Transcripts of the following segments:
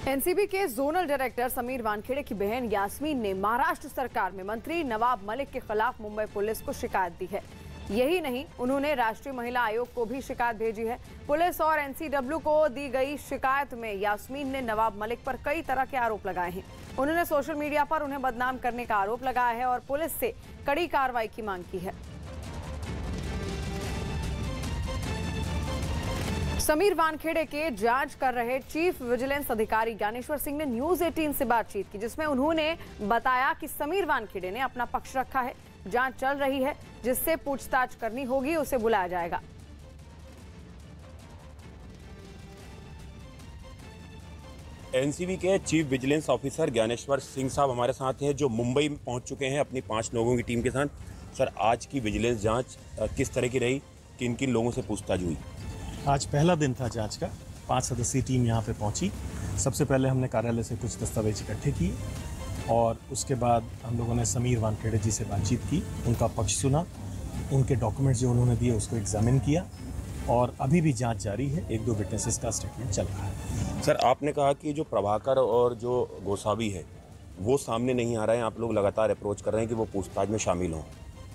NCB के zonal director Sameer Wankhede की बहन यास्मीन ने महाराष्ट्र सरकार में मंत्री नवाब मलिक के खिलाफ मुंबई पुलिस को शिकायत दी है। यही नहीं, उन्होंने राष्ट्रीय महिला आयोग को भी शिकायत भेजी है। पुलिस और एनसीडब्ल्यू को दी गई शिकायत में यास्मीन ने नवाब मलिक पर कई तरह के आरोप लगाए हैं। उन्होंने सोशल मीडिया पर उन्हें बदनाम करने का आरोप लगाया है और पुलिस से कड़ी कार्रवाई की मांग की है। समीर वानखेड़े के जांच कर रहे चीफ विजिलेंस अधिकारी ज्ञानेश्वर सिंह ने न्यूज 18 से बातचीत की, जिसमें उन्होंने बताया कि समीर वानखेड़े ने अपना पक्ष रखा है। जांच चल रही है, जिससे पूछताछ करनी होगी उसे बुलाया जाएगा। एनसीबी के chief vigilance officer Dnyaneshwar Singh साहब हमारे साथ हैं, जो मुंबई में पहुंच चुके हैं अपनी 5 लोगों की टीम के साथ। सर, आज की विजिलेंस जांच किस तरह की रही, किन किन लोगों से पूछताछ हुई? आज पहला दिन था जांच का। 5 सदस्यीय टीम यहाँ पे पहुंची। सबसे पहले हमने कार्यालय से कुछ दस्तावेज इकट्ठे किए और उसके बाद हम लोगों ने समीर वानखेड़े जी से बातचीत की, उनका पक्ष सुना, उनके डॉक्यूमेंट्स जो उन्होंने दिए उसको एग्जामिन किया और अभी भी जांच जारी है। 1-2 विटनेसेस का स्टेटमेंट चल रहा है। सर, आपने कहा कि जो प्रभाकर और जो गोसावी है वो सामने नहीं आ रहे हैं, आप लोग लगातार अप्रोच कर रहे हैं कि वो पूछताछ में शामिल हों।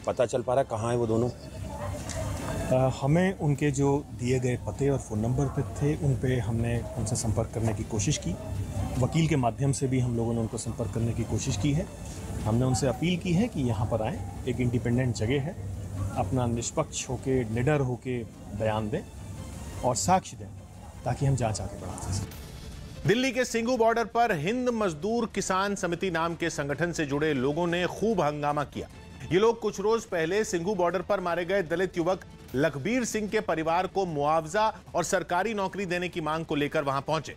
पता चल पा रहा है कहाँ है वो दोनों? हमें उनके जो दिए गए पते और फ़ोन नंबर पे थे, उन पे हमने उनसे संपर्क करने की कोशिश की। वकील के माध्यम से भी हम लोगों ने उनको संपर्क करने की कोशिश की है। हमने उनसे अपील की है कि यहाँ पर आएँ, एक इंडिपेंडेंट जगह है, अपना निष्पक्ष होके, निडर होके बयान दें और साक्ष्य दें, ताकि हम जांच आगे बढ़ा सकें। दिल्ली के सिंघू बॉर्डर पर हिंद मजदूर किसान समिति नाम के संगठन से जुड़े लोगों ने खूब हंगामा किया। ये लोग कुछ रोज पहले सिंघू बॉर्डर पर मारे गए दलित युवक लखबीर सिंह के परिवार को मुआवजा और सरकारी नौकरी देने की मांग को लेकर वहां पहुंचे।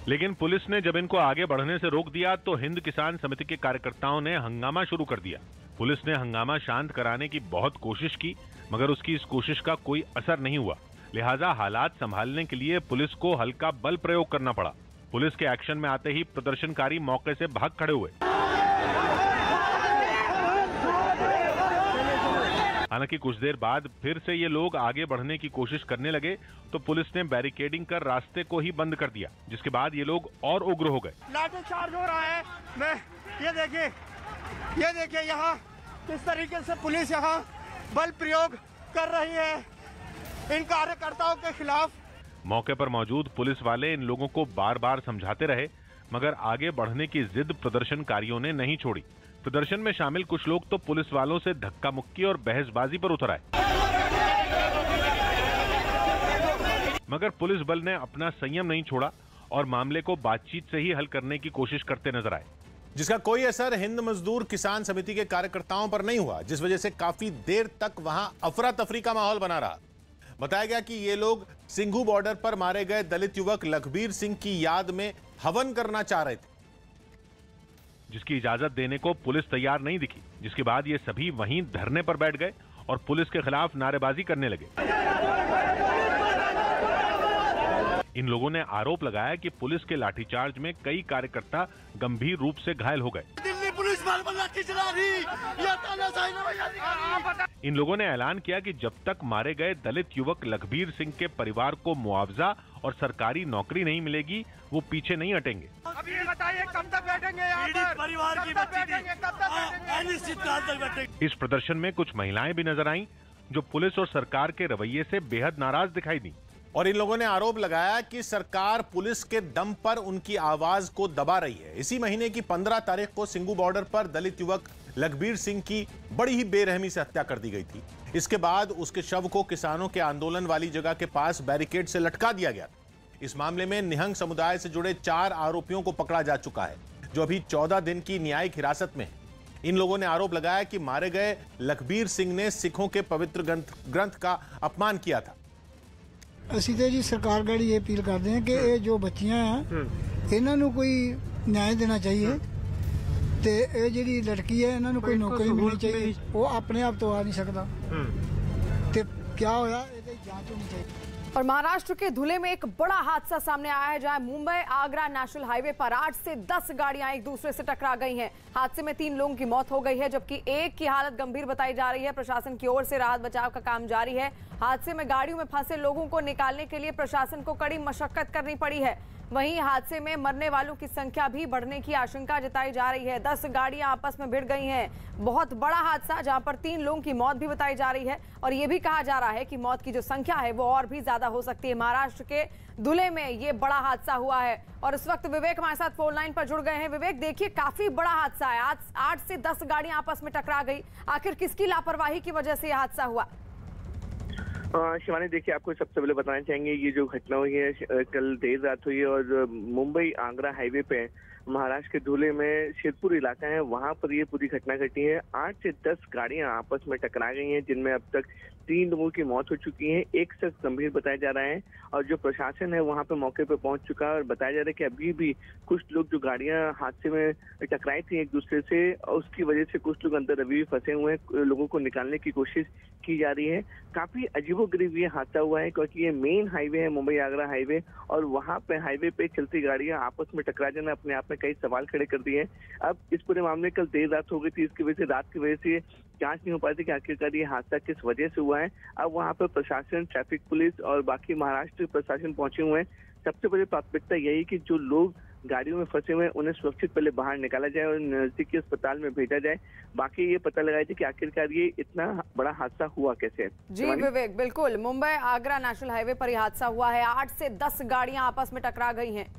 लेकिन पुलिस ने जब इनको आगे बढ़ने से रोक दिया तो हिंद किसान समिति के कार्यकर्ताओं ने हंगामा शुरू कर दिया। पुलिस ने हंगामा शांत कराने की बहुत कोशिश की, मगर उसकी इस कोशिश का कोई असर नहीं हुआ। लिहाजा हालात संभालने के लिए पुलिस को हल्का बल प्रयोग करना पड़ा। पुलिस के एक्शन में आते ही प्रदर्शनकारी मौके से भाग खड़े हुए। हालांकि कुछ देर बाद फिर से ये लोग आगे बढ़ने की कोशिश करने लगे तो पुलिस ने बैरिकेडिंग कर रास्ते को ही बंद कर दिया, जिसके बाद ये लोग और उग्र हो गए। लाठीचार्ज हो रहा है। मैं ये देखिए यहाँ किस तरीके से पुलिस यहाँ बल प्रयोग कर रही है इन कार्यकर्ताओं के खिलाफ। मौके पर मौजूद पुलिस वाले इन लोगों को बार बार समझाते रहे, मगर आगे बढ़ने की जिद प्रदर्शनकारियों ने नहीं छोड़ी। प्रदर्शन में शामिल कुछ लोग तो पुलिस वालों से धक्का मुक्की और बहसबाजी पर उतर आए, मगर पुलिस बल ने अपना संयम नहीं छोड़ा और मामले को बातचीत से ही हल करने की कोशिश करते नजर आए, जिसका कोई असर हिंद मजदूर किसान समिति के कार्यकर्ताओं पर नहीं हुआ, जिस वजह से काफी देर तक वहां अफरा तफरी का माहौल बना रहा। बताया गया कि ये लोग सिंघू बॉर्डर पर मारे गए दलित युवक लखबीर सिंह की याद में हवन करना चाह रहे थे, जिसकी इजाजत देने को पुलिस तैयार नहीं दिखी, जिसके बाद ये सभी वहीं धरने पर बैठ गए और पुलिस के खिलाफ नारेबाजी करने लगे। इन लोगों ने आरोप लगाया कि पुलिस के लाठीचार्ज में कई कार्यकर्ता गंभीर रूप से घायल हो गए। दिल्ली पुलिस लाठी चला रही। इन लोगों ने ऐलान किया कि जब तक मारे गए दलित युवक लखबीर सिंह के परिवार को मुआवजा और सरकारी नौकरी नहीं मिलेगी, वो पीछे नहीं हटेंगे। अब ये बताइए कब तक बैठेंगे यहाँ पर? परिवार की बैठेंगे। इस प्रदर्शन में कुछ महिलाएं भी नजर आईं, जो पुलिस और सरकार के रवैये से बेहद नाराज दिखाई दी। और इन लोगों ने आरोप लगाया कि सरकार पुलिस के दम पर उनकी आवाज को दबा रही है। इसी महीने की 15 तारीख को सिंघू बॉर्डर पर दलित युवक लखबीर सिंह की बड़ी ही बेरहमी से हत्या कर दी गई थी। इसके बाद उसके शव को किसानों के आंदोलन वाली जगह के पास बैरिकेड से लटका दिया गया। इस मामले में निहंग समुदाय से जुड़े 4 आरोपियों को पकड़ा जा चुका है, जो अभी 14 दिन की न्यायिक हिरासत में है। इन लोगों ने आरोप लगाया कि मारे गए लखबीर सिंह ने सिखों के पवित्र ग्रंथ का अपमान किया था। ਅਸੀਂ ਤੇ ਜੀ ਸਰਕਾਰ ਗੜੀ ਇਹ ਅਪੀਲ ਕਰਦੇ ਹਾਂ ਕਿ ਇਹ ਜੋ ਬੱਚੀਆਂ ਆ ਇਹਨਾਂ ਨੂੰ ਕੋਈ ਨਿਆਂ ਦੇਣਾ ਚਾਹੀਏ ਤੇ ਇਹ ਜਿਹੜੀ ਲੜਕੀ ਹੈ ਇਹਨਾਂ ਨੂੰ ਕੋਈ ਨੌਕਰੀ ਮਿਲਣੀ ਚਾਹੀਏ। ਉਹ ਆਪਣੇ ਆਪ ਤੋਂ ਆ ਨਹੀਂ ਸਕਦਾ ਤੇ ਕੀ ਹੋਇਆ ਇਹਦੀ ਜਾਂਚ ਹੋਣੀ ਚਾਹੀਦੀ। और महाराष्ट्र के धुले में एक बड़ा हादसा सामने आया है, जहां मुंबई आगरा नेशनल हाईवे पर 8 से 10 गाड़ियां एक दूसरे से टकरा गई हैं। हादसे में 3 लोगों की मौत हो गई है, जबकि एक की हालत गंभीर बताई जा रही है। प्रशासन की ओर से राहत बचाव का काम जारी है। हादसे में गाड़ियों में फंसे लोगों को निकालने के लिए प्रशासन को कड़ी मशक्कत करनी पड़ी है। वहीं हादसे में मरने वालों की संख्या भी बढ़ने की आशंका जताई जा रही है। 10 गाड़ियां आपस में भिड़ गई हैं। बहुत बड़ा हादसा, जहां पर 3 लोगों की मौत भी बताई जा रही है और ये भी कहा जा रहा है कि मौत की जो संख्या है वो और भी ज्यादा हो सकती है। महाराष्ट्र के धुले में ये बड़ा हादसा हुआ है और इस वक्त विवेक हमारे साथ फोन लाइन पर जुड़ गए हैं। विवेक, देखिए काफी बड़ा हादसा है। आज 8 से 10 गाड़ियां आपस में टकरा गई। आखिर किसकी लापरवाही की वजह से यह हादसा हुआ? शिवानी, देखिए, आपको सबसे पहले बताना चाहेंगे ये जो घटना हुई है कल देर रात हुई है और मुंबई आगरा हाईवे पे महाराष्ट्र के धुले में शिरपुर इलाका है, वहां पर ये पूरी घटना घटी है। 8 से 10 गाड़ियां आपस में टकरा गई हैं, जिनमें अब तक 3 लोगों की मौत हो चुकी है। एक शख्स गंभीर बताया जा रहा है और जो प्रशासन है वहां पे मौके पे पहुंच चुका है और बताया जा रहा है कि अभी भी कुछ लोग जो गाड़ियां हादसे में टकराई थी एक दूसरे से, उसकी वजह से कुछ लोग अंदर अभी भी फंसे हुए हैं। लोगों को निकालने की कोशिश की जा रही है। काफी अजीबोगरीब ये हादसा हुआ है क्योंकि ये मेन हाईवे है, मुंबई आगरा हाईवे, और वहां पे हाईवे पे चलती गाड़ियां आपस में टकरा जाना अपने आप में कई सवाल खड़े कर दिए हैं। अब इस पूरे मामले कल देर रात हो गई थी, इसकी वजह से रात की वजह से जांच नहीं हो पाई थी कि आखिरकार ये हादसा किस वजह से हुआ है। अब वहां पर प्रशासन, ट्रैफिक पुलिस और बाकी महाराष्ट्र प्रशासन पहुंचे हुए हैं। सबसे बड़ी प्राथमिकता यही कि जो लोग गाड़ियों में फंसे हुए हैं उन्हें सुरक्षित पहले बाहर निकाला जाए और नजदीकी अस्पताल में भेजा जाए। बाकी ये पता लगाया जाए कि आखिरकार ये इतना बड़ा हादसा हुआ कैसे है। जी विवेक, बिल्कुल, मुंबई आगरा नेशनल हाईवे पर यह हादसा हुआ है। 8 से 10 गाड़ियां आपस में टकरा गई हैं।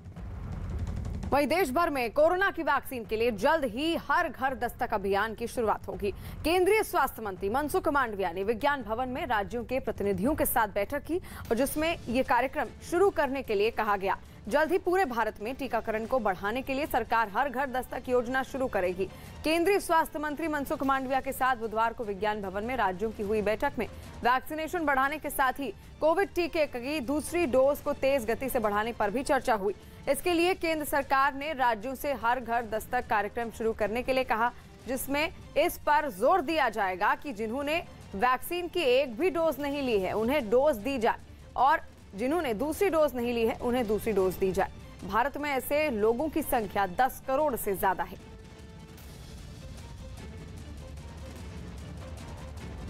वहीं देश भर में कोरोना की वैक्सीन के लिए जल्द ही हर घर दस्तक अभियान की शुरुआत होगी। केंद्रीय स्वास्थ्य मंत्री मनसुख मांडविया ने विज्ञान भवन में राज्यों के प्रतिनिधियों के साथ बैठक की और जिसमें ये कार्यक्रम शुरू करने के लिए कहा गया। जल्द ही पूरे भारत में टीकाकरण को बढ़ाने के लिए सरकार हर घर दस्तक योजना शुरू करेगी। केंद्रीय स्वास्थ्य मंत्री मनसुख मांडविया के साथ बुधवार को विज्ञान भवन में राज्यों की हुई बैठक में वैक्सीनेशन बढ़ाने के साथ ही कोविड टीके की दूसरी डोज को तेज गति से बढ़ाने पर भी चर्चा हुई। इसके लिए केंद्र सरकार ने राज्यों से हर घर दस्तक कार्यक्रम शुरू करने के लिए कहा, जिसमें इस पर जोर दिया जाएगा कि जिन्होंने वैक्सीन की एक भी डोज नहीं ली है उन्हें डोज दी जाए और जिन्होंने दूसरी डोज नहीं ली है उन्हें दूसरी डोज दी जाए। भारत में ऐसे लोगों की संख्या 10 करोड़ से ज्यादा है।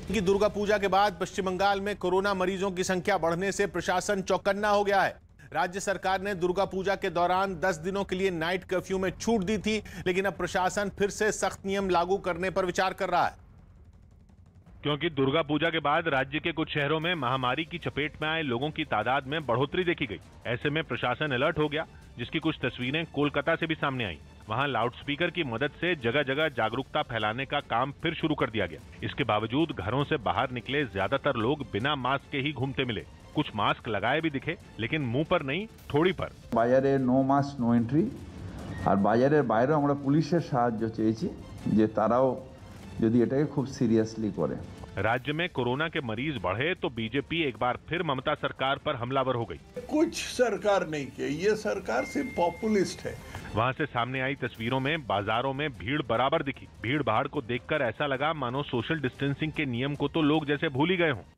कि दुर्गा पूजा के बाद पश्चिम बंगाल में कोरोना मरीजों की संख्या बढ़ने से प्रशासन चौकन्ना हो गया है। राज्य सरकार ने दुर्गा पूजा के दौरान 10 दिनों के लिए नाइट कर्फ्यू में छूट दी थी, लेकिन अब प्रशासन फिर से सख्त नियम लागू करने पर विचार कर रहा है। क्योंकि दुर्गा पूजा के बाद राज्य के कुछ शहरों में महामारी की चपेट में आए लोगों की तादाद में बढ़ोतरी देखी गई। ऐसे में प्रशासन अलर्ट हो गया, जिसकी कुछ तस्वीरें कोलकाता से भी सामने आई। वहां लाउडस्पीकर की मदद से जगह जगह जागरूकता फैलाने का काम फिर शुरू कर दिया गया। इसके बावजूद घरों से बाहर निकले ज्यादातर लोग बिना मास्क के ही घूमते मिले। कुछ मास्क लगाए भी दिखे, लेकिन मुंह पर नहीं, ठोड़ी पर। बाजारे नो मास्क नो एंट्री और बाजारेर बाहरेও আমরা পুলিশের সাহায্য চেয়েছি যে তারাও যদি এটাকে খুব সিরিয়াসলি করে। राज्य में कोरोना के मरीज बढ़े तो बीजेपी एक बार फिर ममता सरकार पर हमलावर हो गई। कुछ सरकार नहीं की, ये सरकार सिर्फ पॉपुलिस्ट है। वहां से सामने आई तस्वीरों में बाजारों में भीड़ बराबर दिखी। भीड़ भाड़ को देखकर ऐसा लगा मानो सोशल डिस्टेंसिंग के नियम को तो लोग जैसे भूल ही गए हों।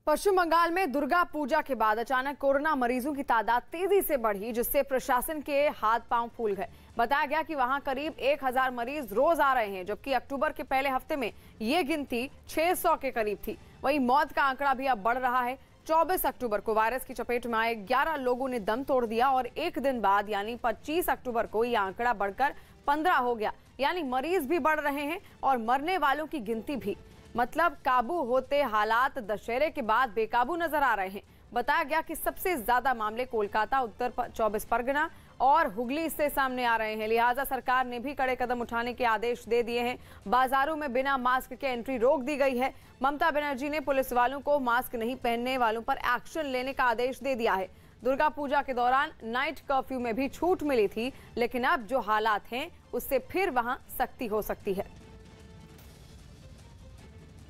पश्चिम बंगाल में दुर्गा पूजा के बाद अचानक कोरोना मरीजों की तादाद तेजी से बढ़ी, जिससे प्रशासन के हाथ पांव फूल गए। बताया गया कि वहां करीब 1000 मरीज रोज आ रहे हैं, जबकि अक्टूबर के पहले हफ्ते में ये गिनती 600 के करीब थी। वहीं मौत का आंकड़ा भी अब बढ़ रहा है। 24 अक्टूबर को वायरस की चपेट में आए 11 लोगों ने दम तोड़ दिया और एक दिन बाद यानी 25 अक्टूबर को ये आंकड़ा बढ़कर 15 हो गया। यानी मरीज भी बढ़ रहे हैं और मरने वालों की गिनती भी। मतलब काबू होते हालात दशहरे के बाद बेकाबू नजर आ रहे हैं। बताया गया कि सबसे ज्यादा मामले कोलकाता, उत्तर 24 परगना और हुगली से सामने आ रहे हैं। लिहाजा सरकार ने भी कड़े कदम उठाने के आदेश दे दिए हैं। बाजारों में बिना मास्क के एंट्री रोक दी गई है। ममता बनर्जी ने पुलिस वालों को मास्क नहीं पहनने वालों पर एक्शन लेने का आदेश दे दिया है। दुर्गा पूजा के दौरान नाइट कर्फ्यू में भी छूट मिली थी, लेकिन अब जो हालात हैं उससे फिर वहां सख्ती हो सकती है।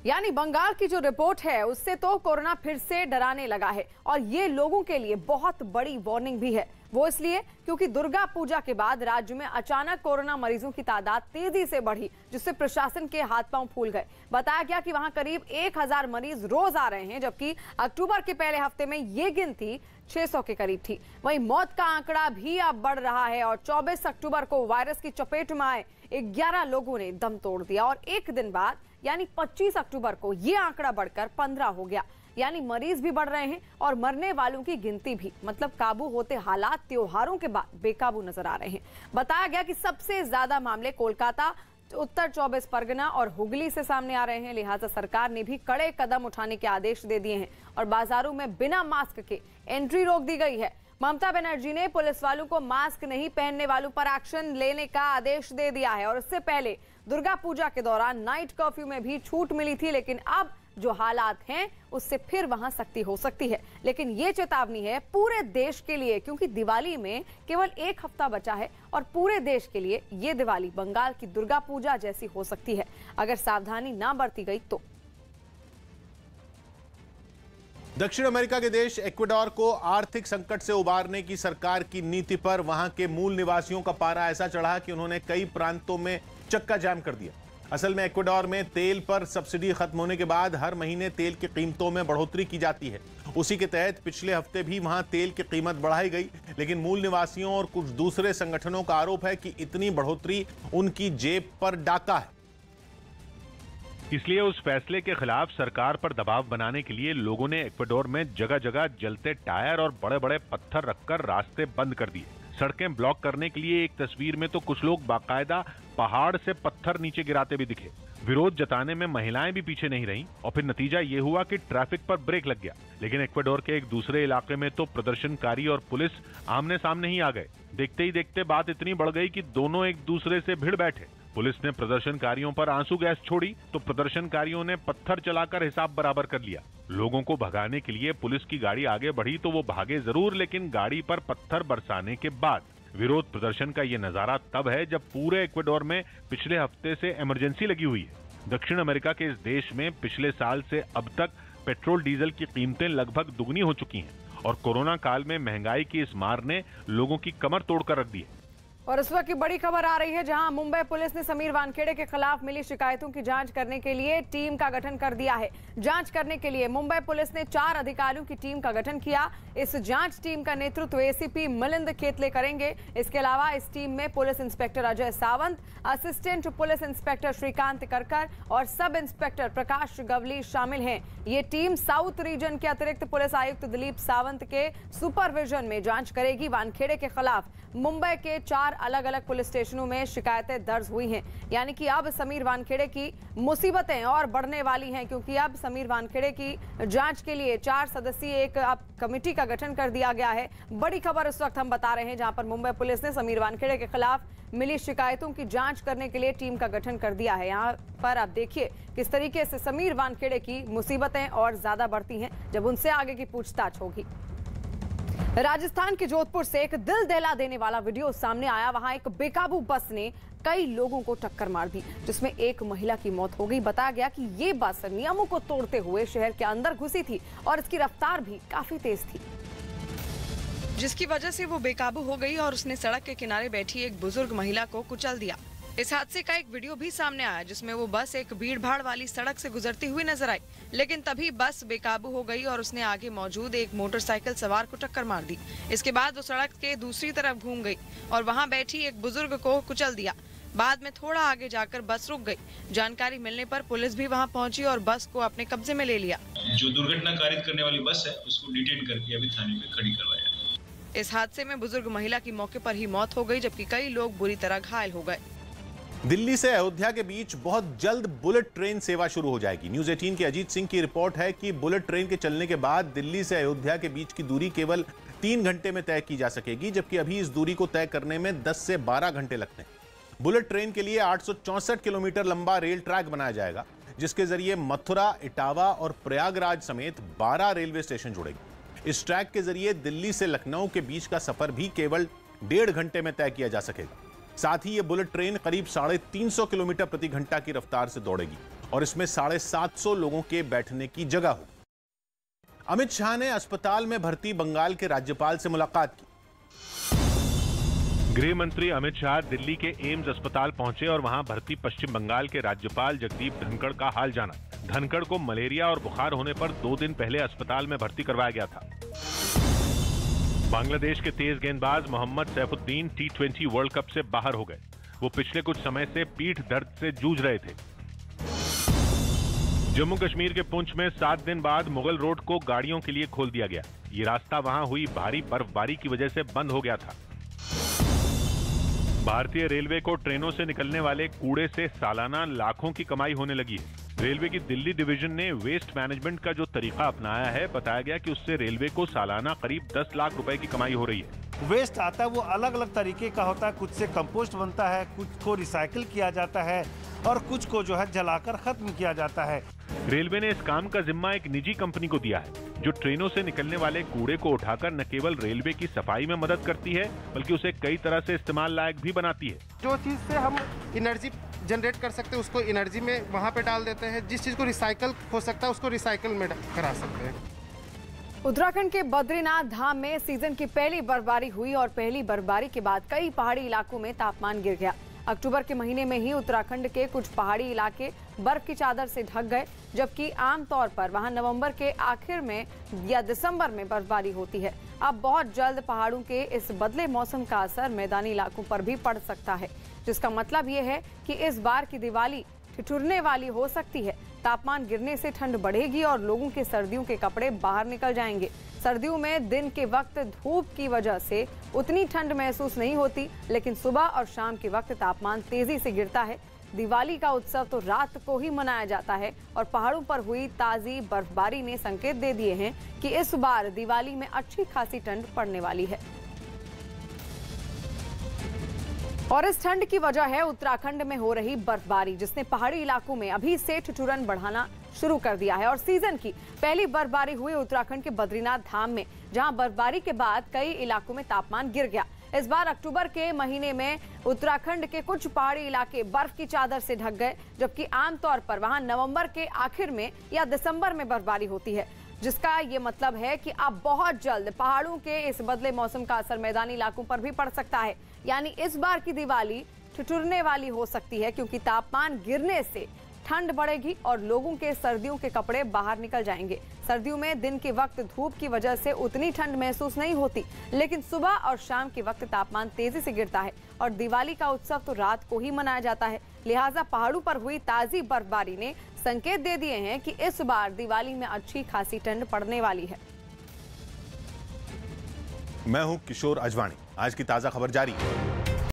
यानी बंगाल की जो रिपोर्ट है उससे तो कोरोना फिर से डराने लगा है और ये लोगों के लिए बहुत बड़ी वार्निंग भी है। वो इसलिए क्योंकि दुर्गा पूजा के बाद राज्य में अचानक कोरोना मरीजों की तादाद तेजी से बढ़ी, जिससे प्रशासन के हाथ पांव फूल गए। बताया गया कि वहां करीब 1000 मरीज रोज आ रहे हैं, जबकि अक्टूबर के पहले हफ्ते में ये गिनती 600 के करीब थी। वहीं मौत का आंकड़ा भी अब बढ़ रहा है और 24 अक्टूबर को वायरस की चपेट में आए 11 लोगों ने दम तोड़ दिया और एक दिन बाद यानी 25 अक्टूबर को ये आंकड़ा बढ़कर 15 हो गया। यानी मरीज भी बढ़ रहे हैं और मरने वालों की गिनती भी। मतलब काबू होते हालात त्योहारों के बाद बेकाबू नजर आ रहे हैं। बताया गया कि सबसे ज्यादा मामले कोलकाता, उत्तर 24 परगना और हुगली से सामने आ रहे हैं। लिहाजा सरकार ने भी कड़े कदम उठाने के आदेश दे दिए हैं और बाजारों में बिना मास्क के एंट्री रोक दी गई है। ममता बनर्जी ने पुलिस वालों को मास्क नहीं पहनने वालों पर एक्शन लेने का आदेश दे दिया है। और इससे पहले दुर्गा पूजा के दौरान नाइट कर्फ्यू में भी छूट मिली थी, लेकिन अब जो हालात हैं उससे फिर वहां सख्ती हो सकती है। लेकिन ये चेतावनी है पूरे देश के लिए, क्योंकि दिवाली में केवल एक हफ्ता बचा है और पूरे देश के लिए ये दिवाली बंगाल की दुर्गा पूजा जैसी हो सकती है अगर सावधानी ना बरती गई तो। दक्षिण अमेरिका के देश इक्वाडोर को आर्थिक संकट से उबारने की सरकार की नीति पर वहां के मूल निवासियों का पारा ऐसा चढ़ा कि उन्होंने कई प्रांतों में चक्का जाम कर दिया। असल में इक्वाडोर में तेल पर सब्सिडी खत्म होने के बाद हर महीने तेल की कीमतों में बढ़ोतरी की जाती है। उसी के तहत पिछले हफ्ते भी वहां तेल की कीमत बढ़ाई गई, लेकिन मूल निवासियों और कुछ दूसरे संगठनों का आरोप है कि इतनी बढ़ोतरी उनकी जेब पर डाका है। इसलिए उस फैसले के खिलाफ सरकार पर दबाव बनाने के लिए लोगों ने इक्वाडोर में जगह जगह जलते टायर और बड़े बड़े पत्थर रखकर रास्ते बंद कर दिए। सड़कें ब्लॉक करने के लिए एक तस्वीर में तो कुछ लोग बाकायदा पहाड़ से पत्थर नीचे गिराते भी दिखे। विरोध जताने में महिलाएं भी पीछे नहीं रहीं और फिर नतीजा ये हुआ कि ट्रैफिक पर ब्रेक लग गया। लेकिन इक्वाडोर के एक दूसरे इलाके में तो प्रदर्शनकारी और पुलिस आमने सामने ही आ गए। देखते ही देखते बात इतनी बढ़ गई कि दोनों एक दूसरे से भिड़ बैठे। पुलिस ने प्रदर्शनकारियों पर आंसू गैस छोड़ी तो प्रदर्शनकारियों ने पत्थर चलाकर हिसाब बराबर कर लिया। लोगों को भगाने के लिए पुलिस की गाड़ी आगे बढ़ी तो वो भागे जरूर, लेकिन गाड़ी पर पत्थर बरसाने के बाद विरोध प्रदर्शन का ये नजारा तब है जब पूरे इक्वाडोर में पिछले हफ्ते से इमरजेंसी लगी हुई है। दक्षिण अमेरिका के इस देश में पिछले साल से अब तक पेट्रोल डीजल की कीमतें लगभग दुगनी हो चुकी हैं और कोरोना काल में महंगाई की इस मार ने लोगों की कमर तोड़कर रख दी है। और इस वक्त की बड़ी खबर आ रही है, जहां मुंबई पुलिस ने समीर वानखेड़े के खिलाफ मिली शिकायतों की जांच करने के लिए टीम का गठन कर दिया है। जांच करने के लिए मुंबई पुलिस ने 4 अधिकारियों की टीम का गठन किया। इस जांच टीम का नेतृत्व एसीपी मिलिंद खेतले करेंगे। इसके अलावा इस टीम में police inspector Ajay Sawant, assistant police inspector Shrikant Karkar और सब इंस्पेक्टर प्रकाश गवली शामिल हैं। ये टीम साउथ रीजन के अतिरिक्त पुलिस आयुक्त दिलीप सावंत के सुपरविजन में जांच करेगी। वानखेड़े के खिलाफ मुंबई के 4 अलग अलग पुलिस स्टेशनों में शिकायतें दर्ज हुई हैं। यानी कि अब समीर वानखेड़े की मुसीबतें और बढ़ने वाली हैं, क्योंकि अब समीर वानखेड़े की जांच के लिए 4 सदस्यीय एक कमेटी का गठन कर दिया गया है। बड़ी खबर इस वक्त हम बता रहे हैं, जहां पर मुंबई पुलिस ने समीर वानखेड़े के खिलाफ मिली शिकायतों की जांच करने के लिए टीम का गठन कर दिया है। यहाँ पर आप देखिए किस तरीके से समीर वानखेड़े की मुसीबतें और ज्यादा बढ़ती हैं जब उनसे आगे की पूछताछ होगी। राजस्थान के जोधपुर से एक दिल दहला देने वाला वीडियो सामने आया। वहां एक बेकाबू बस ने कई लोगों को टक्कर मार दी, जिसमें एक महिला की मौत हो गई। बताया गया कि ये बस नियमों को तोड़ते हुए शहर के अंदर घुसी थी और इसकी रफ्तार भी काफी तेज थी, जिसकी वजह से वो बेकाबू हो गई और उसने सड़क के किनारे बैठी एक बुजुर्ग महिला को कुचल दिया। इस हादसे का एक वीडियो भी सामने आया, जिसमें वो बस एक भीड़ भाड़ वाली सड़क से गुजरती हुई नजर आई, लेकिन तभी बस बेकाबू हो गई और उसने आगे मौजूद एक मोटरसाइकिल सवार को टक्कर मार दी। इसके बाद वो सड़क के दूसरी तरफ घूम गई और वहां बैठी एक बुजुर्ग को कुचल दिया। बाद में थोड़ा आगे जाकर बस रुक गई। जानकारी मिलने पर पुलिस भी वहां पहुंची और बस को अपने कब्जे में ले लिया। जो दुर्घटना कारित करने वाली बस है उसको डिटेन करके अभी थाने में खड़ी करवाया। इस हादसे में बुजुर्ग महिला की मौके पर ही मौत हो गई, जबकि कई लोग बुरी तरह घायल हो गए। दिल्ली से अयोध्या के बीच बहुत जल्द बुलेट ट्रेन सेवा शुरू हो जाएगी। न्यूज 18 की अजीत सिंह की रिपोर्ट है कि बुलेट ट्रेन के चलने के बाद दिल्ली से अयोध्या के बीच की दूरी केवल 3 घंटे में तय की जा सकेगी, जबकि अभी इस दूरी को तय करने में 10 से 12 घंटे लगते हैं। बुलेट ट्रेन के लिए 864 किलोमीटर लंबा रेल ट्रैक बनाया जाएगा, जिसके जरिए मथुरा, इटावा और प्रयागराज समेत 12 रेलवे स्टेशन जुड़ेंगे। इस ट्रैक के जरिए दिल्ली से लखनऊ के बीच का सफर भी केवल 1.5 घंटे में तय किया जा सकेगा। साथ ही यह बुलेट ट्रेन करीब 350 किलोमीटर प्रति घंटा की रफ्तार से दौड़ेगी और इसमें 750 लोगों के बैठने की जगह होगी। अमित शाह ने अस्पताल में भर्ती बंगाल के राज्यपाल से मुलाकात की। गृह मंत्री अमित शाह दिल्ली के एम्स अस्पताल पहुंचे और वहां भर्ती पश्चिम बंगाल के राज्यपाल जगदीप धनखड़ का हाल जाना। धनखड़ को मलेरिया और बुखार होने पर 2 दिन पहले अस्पताल में भर्ती करवाया गया था। बांग्लादेश के तेज गेंदबाज Mohammad Saifuddin T20 world cup से बाहर हो गए। वो पिछले कुछ समय से पीठ दर्द से जूझ रहे थे। जम्मू कश्मीर के पुंछ में 7 दिन बाद मुगल रोड को गाड़ियों के लिए खोल दिया गया। ये रास्ता वहां हुई भारी बर्फबारी की वजह से बंद हो गया था। भारतीय रेलवे को ट्रेनों से निकलने वाले कूड़े से सालाना लाखों की कमाई होने लगी है। रेलवे की दिल्ली डिवीजन ने वेस्ट मैनेजमेंट का जो तरीका अपनाया है, बताया गया कि उससे रेलवे को सालाना करीब 10 लाख रुपए की कमाई हो रही है। वेस्ट आता है वो अलग अलग तरीके का होता है, कुछ से कंपोस्ट बनता है, कुछ को रिसाइकिल किया जाता है और कुछ को जो है जलाकर खत्म किया जाता है। रेलवे ने इस काम का जिम्मा एक निजी कंपनी को दिया है, जो ट्रेनों से निकलने वाले कूड़े को उठाकर न केवल रेलवे की सफाई में मदद करती है, बल्कि उसे कई तरह से इस्तेमाल लायक भी बनाती है। जो चीज से हम एनर्जी जनरेट कर सकते हैं उसको एनर्जी में वहाँ पे डाल देते हैं, जिस चीज को रिसाइकल हो सकता है उसको रिसाइकल में करा सकते हैं। उत्तराखंड के बद्रीनाथ धाम में सीजन की पहली बर्फबारी हुई और पहली बर्फबारी के बाद कई पहाड़ी इलाकों में तापमान गिर गया। अक्टूबर के महीने में ही उत्तराखंड के कुछ पहाड़ी इलाके बर्फ की चादर से ढक गए, जबकि आमतौर पर वहां नवंबर के आखिर में या दिसंबर में बर्फबारी होती है। अब बहुत जल्द पहाड़ों के इस बदले मौसम का असर मैदानी इलाकों पर भी पड़ सकता है, जिसका मतलब ये है कि इस बार की दिवाली ठिठुरने वाली हो सकती है। तापमान गिरने से ठंड बढ़ेगी और लोगों के सर्दियों के कपड़े बाहर निकल जाएंगे। सर्दियों में दिन के वक्त धूप की वजह से उतनी ठंड महसूस नहीं होती, लेकिन सुबह और शाम के वक्त तापमान तेजी से गिरता है। दिवाली का उत्सव तो रात को ही मनाया जाता है और पहाड़ों पर हुई ताजी बर्फबारी ने संकेत दे दिए हैं कि इस बार दिवाली में अच्छी खासी ठंड पड़ने वाली है। और इस ठंड की वजह है उत्तराखंड में हो रही बर्फबारी, जिसने पहाड़ी इलाकों में अभी से ठिठुरन बढ़ाना शुरू कर दिया है। और सीजन की पहली बर्फबारी हुई उत्तराखंड के बद्रीनाथ धाम में, जहां बर्फबारी के बाद कई इलाकों में तापमान गिर गया। इस बार अक्टूबर के महीने में उत्तराखंड के कुछ पहाड़ी इलाके बर्फ की चादर से ढक गए, जबकि आमतौर पर वहां नवंबर के आखिर में या दिसंबर में बर्फबारी होती है, जिसका ये मतलब है कि अब बहुत जल्द पहाड़ों के इस बदले मौसम का असर मैदानी इलाकों पर भी पड़ सकता है। यानी इस बार की दिवाली ठिठुरने वाली हो सकती है, क्योंकि तापमान गिरने से ठंड बढ़ेगी और लोगों के सर्दियों के कपड़े बाहर निकल जाएंगे। सर्दियों में दिन के वक्त धूप की वजह से उतनी ठंड महसूस नहीं होती, लेकिन सुबह और शाम के वक्त तापमान तेजी से गिरता है और दिवाली का उत्सव तो रात को ही मनाया जाता है। लिहाजा पहाड़ों पर हुई ताजी बर्फबारी ने संकेत दे दिए हैं कि इस बार दिवाली में अच्छी खासी ठंड पड़ने वाली है। मैं हूं किशोर अजवाणी। आज की ताजा खबर जारी है।